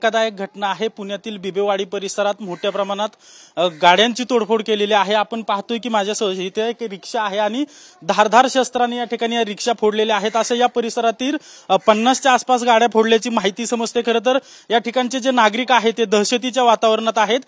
धक्कादायक घटना आहे। पुण्यातील बिबेवाडी परिसरात मोठ्या प्रमाणात गाड्यांची तोडफोड केलेली आहे। आपण पाहतोय की माझ्यासोबत इथे एक रिक्षा आहे आणि धारधार शस्त्राने या ठिकाणी या रिक्षा फोडलेल्या आहेत। असं या परिसरातील 50च्या आसपास गाड्या फोडल्याची माहिती समजते। खरं तर या ठिकाणचे जे नागरिक आहेत ते दहशतीच्या वातावरणात आहेत।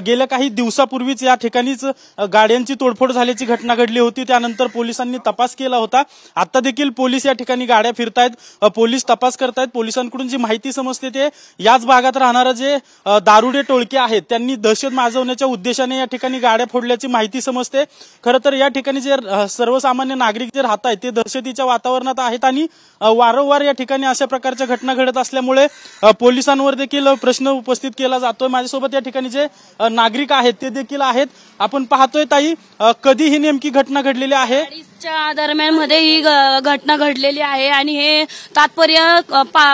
गेल्या काही दिवसापूर्वीच या ठिकाणीच गाड्यांची तोडफोड झाल्याची घटना घडली होती। त्यानंतर पोलिसांनी तपास केला होता। आता देखील पोलीस या ठिकाणी गाड्या फिरतायत, पोलीस तपास करतायत। पोलिसांकडून जी माहिती समजते ते याच भागात राहणारे जे दारुडे टोळके आहेत त्यांनी दहशत माजवण्याच्या उद्देशाने या ठिकाणी गाड्या फोडल्याची माहिती समजते। खरं तर या ठिकाणी जे सर्वसामान्य नागरिक जे राहत आहेत ते दहशतीच्या वातावरणात आहेत आणि वारंवार या ठिकाणी अशा प्रकारच्या घटना घडत असल्यामुळे पोलिसांवर देखील प्रश्न उपस्थित केला जातोय। माझ्यासोबत या ठिकाणी जे नागरिक आहेत ते देखील आहेत। आपण पाहतोय ताई, कधी ही नेमकी घटना घडलेली आहे? दरम्यान मध्ये ही घटना घडलेली आहे आणि हे तात्पर्य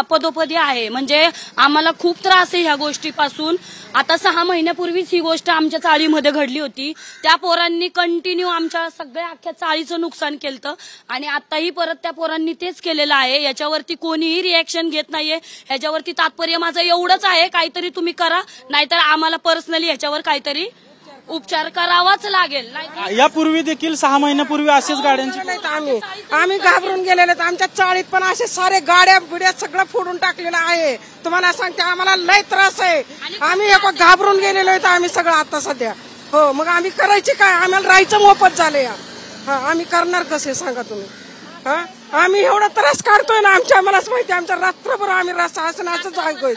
पदोपदी आहे। म्हणजे आम्हाला खूप त्रास आहे ह्या गोष्टीपासून। आता 6 महिन्यापूर्वीच ही गोष्ट आमच्या चाळीमध्ये घडली होती। त्या पोरांनी कंटिन्यू आमच्या सगळ्या अख्ख्या चाळीचं नुकसान केलं आणि आताही परत त्या पोरांनी तेच केलेलं आहे। याच्यावरती कोणीही रिएक्शन घेत नाहीये। ह्याच्यावरती तात्पर्य माझं एवढंच आहे, काहीतरी तुम्ही करा, नाहीतर आम्हाला पर्सनली ह्याच्यावर काहीतरी उपचार करावाच लागेल। यापूर्वी देखील 6 महिन्यापूर्वी असेच गाड्यांची आम्ही घाबरून गेलेले। आमच्या चाळीत पण असे सारे गाड्या बिड्या सगळं फोडून टाकलेलं आहे। तुम्हाला सांगते आम्हाला लय त्रास आहे। आम्ही एक घाबरून गेलेलो आहे आम्ही सगळं आता सध्या। हो, मग आम्ही करायचे काय? आम्हाला राहायचं मोफत झाले। आम्ही करणार कसे सांगा तुम्ही? आम्ही एवढा त्रास काढतोय ना आमच्या, आम्हालाच माहिती। आमच्या रात्रभर आम्ही असं जागतोय।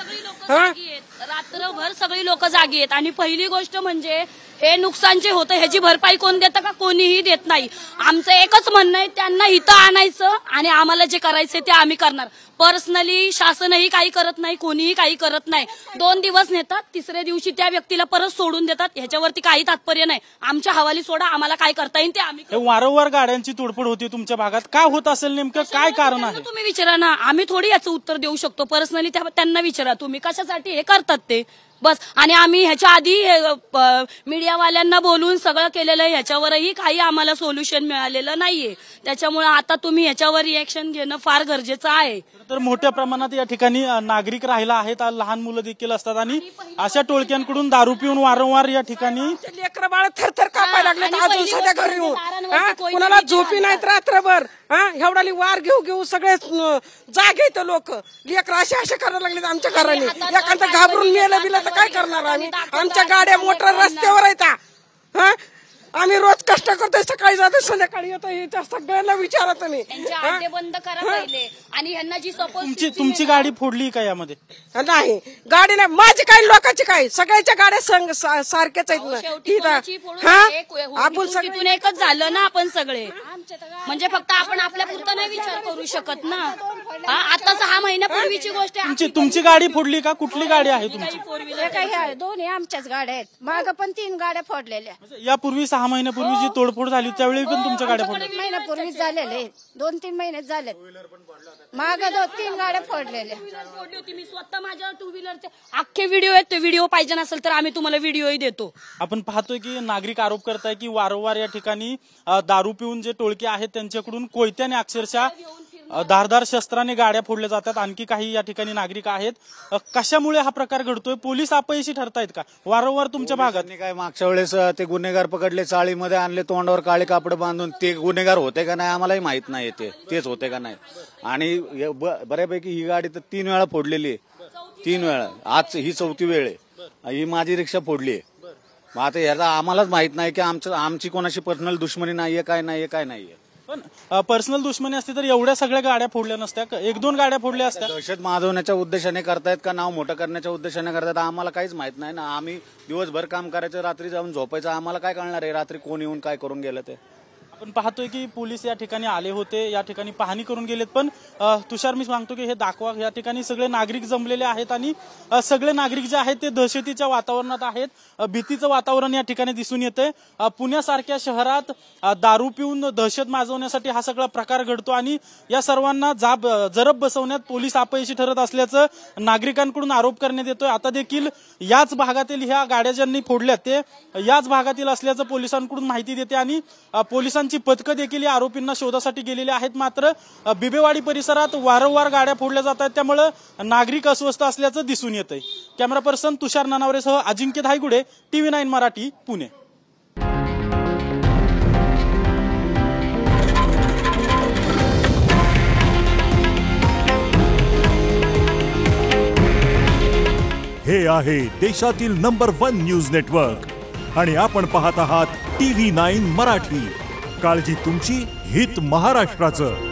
रात्रभर सगळी लोक जागी आहेत आणि पहिली गोष्ट म्हणजे हे नुकसान जे होतं ह्याची भरपाई कोण देतं का? कोणीही देत नाही। आमचं एकच म्हणणं आहे, त्यांना इथं आणायचं आणि आम्हाला जे करायचंय ते आम्ही करणार। पर्सनली शासनही काही करत नाही, कोणीही काही करत नाही। 2 दिवस नेतात, तिसऱ्या दिवशी त्या व्यक्तीला परत सोडून देतात। ह्याच्यावरती काही तात्पर्य नाही। आमच्या हवाली सोडा, आम्हाला काय करता येईल ते आम्ही। वारंवार गाड्यांची तोडफोड होती तुमच्या भागात, काय होत असेल नेमकं? काय कारण आहे? तुम्ही विचारा ना, आम्ही थोडी याचं उत्तर देऊ शकतो। पर्सनली त्यांना विचारा तुम्ही कशासाठी हे करतात ते बस। आणि आम्ही ह्याच्या आधी मीडियावाल्यांना बोलून सगळं केलेलं आहे, ह्याच्यावरही काही आम्हाला सोल्युशन मिळालेलं नाहीये। त्याच्यामुळे आता तुम्ही ह्याच्यावर रिएक्शन घेणं फार गरजेचं आहे। तर मोठ्या प्रमाणात या ठिकाणी नागरिक राहिला आहेत, लहान मुलं देखील असतात आणि अशा टोळक्यांकडून दारू पिऊन वारंवार या ठिकाणी लेकरं बाळ थरथर कापायला लागले। अजून सध्या घरी येऊन कुणाला झोपी नाहीत रात्रभर। एवढाली वार घेऊ सगळे जागे येतं लोक। लेकरं असे करायला लागले आमच्या घराने। एखादं घाबरून मेलं बिलं तर काय करणार आम्ही? आमच्या गाड्या मोटर रस्त्यावर आहेत। आम्ही रोज कष्ट करतोय, सकाळी जातो संध्याकाळी येतो। सगळ्यांना विचारा तुम्ही, बंद करा पहिले। आणि ह्यांना जी सपोज तुमची गाडी फोडली का यामध्ये? नाही, गाडी नाही माझी काय, लोकांची काय, सगळ्याच्या गाड्या सारख्याच आहेत ना। आपण तिथून एकच झालं ना आपण सगळे। म्हणजे फक्त आपण आपल्या पुरता नाही विचार करू शकत ना। आता 6 महिन्यापूर्वीची गोष्ट आहे। तुमची गाडी फोडली का? कुठली गाडी आहे तुमची? 2 आमच्याच गाड्या आहेत। माग पण 3 गाड्या फोडलेल्या। यापूर्वी 6 महिन्यापूर्वी जी तोडफोड झाली त्यावेळी पण तुमच्या गाड्या फोडल्या? महिन्यापूर्वी झालेले 2-3 महिने झाले। माग 2-3 गाड्या फोडलेल्या फोडली होती मी स्वतः। माझ्या 2 व्हीलरचे अख्खे व्हिडिओ आहेत। ते व्हिडिओ पाहिजे नसेल तर आम्ही तुम्हाला व्हिडिओही देतो। आपण पाहतोय की नागरिक आरोप करताय की वारंवार या ठिकाणी दारू पिऊन जे टोळके आहेत त्यांच्याकडून कोयत्याने अक्षरशः धारदार शस्त्राने गाड्या फोडल्या जातात। आणखी काही या ठिकाणी नागरिक आहेत। कशामुळे हा प्रकार घडतोय? पोलीस अपयशी ठरतायत का वारंवार तुमच्या भागात? काय मागच्या वेळेस ते गुन्हेगार पकडले, चाळीमध्ये आणले, तोंडावर काळे कापड बांधून। ते गुन्हेगार होते का नाही आम्हालाही माहित नाही, तेच होते का नाही। आणि बऱ्यापैकी ही गाडी तर 3 वेळा फोडलेली आहे। 3 वेळा, आज ही 4थी वेळ आहे। ही माझी रिक्षा फोडली आहे। मग आता याला आम्हालाच माहित नाही की आमची कोणाशी पर्सनल दुश्मनी नाहीये, काय नाहीये। पण पर्सनल दुश्मनी असती तर एवढ्या सगळ्या गाड्या फोडल्या नसत्या, 1-2 गाड्या फोडल्या असत्या। दहशत माजवण्याच्या उद्देशाने करतायत का नाव मोठं करण्याच्या उद्देशाने करतायत आम्हाला काहीच माहित नाही ना। आम्ही दिवसभर काम करायचं, रात्री जाऊन झोपायचं। आम्हाला काय कळणार आहे रात्री कोण येऊन काय करून गेलं ते? आपण पाहतोय की पोलीस या ठिकाणी आले होते, या ठिकाणी पाहणी करून गेलेत। पण तुषार, मी सांगतो की हे दाखवा, या ठिकाणी सगळे नागरिक जमलेले आहेत आणि सगळे नागरिक जे आहेत ते दहशतीच्या वातावरणात आहेत। भीतीचं वातावरण या ठिकाणी दिसून येते। पुण्यासारख्या शहरात दारू पिऊन दहशत माजवण्यासाठी हा सगळा प्रकार घडतो आणि या सर्वांना जरब बसवण्यात पोलीस अपयशी ठरत असल्याचं नागरिकांकडून आरोप करण्यात येतोय। आता देखील याच भागातील ह्या गाड्या ज्यांनी फोडल्या ते याच भागातील असल्याचं पोलिसांकडून माहिती देते आणि पोलिसांची पोलिसांची पथकं देखील या आरोपींना शोधासाठी गेलेली आहेत. मात्र बिबेवाडी परिसरात वारंवार गाड्या फोडल्या जात आहेत, त्यामुळे नागरिक अस्वस्थ असल्याचं दिसून येतंय. कॅमेरा पर्सन तुषार नानावरेसह अजिंक्य धायगुडे, TV9 मराठी, पुणे. हे आहे देशातील नंबर 1 न्यूज नेटवर्क आणि आपण पाहत आहात TV9 मराठी. काळजी तुमची, हित महाराष्ट्राचं.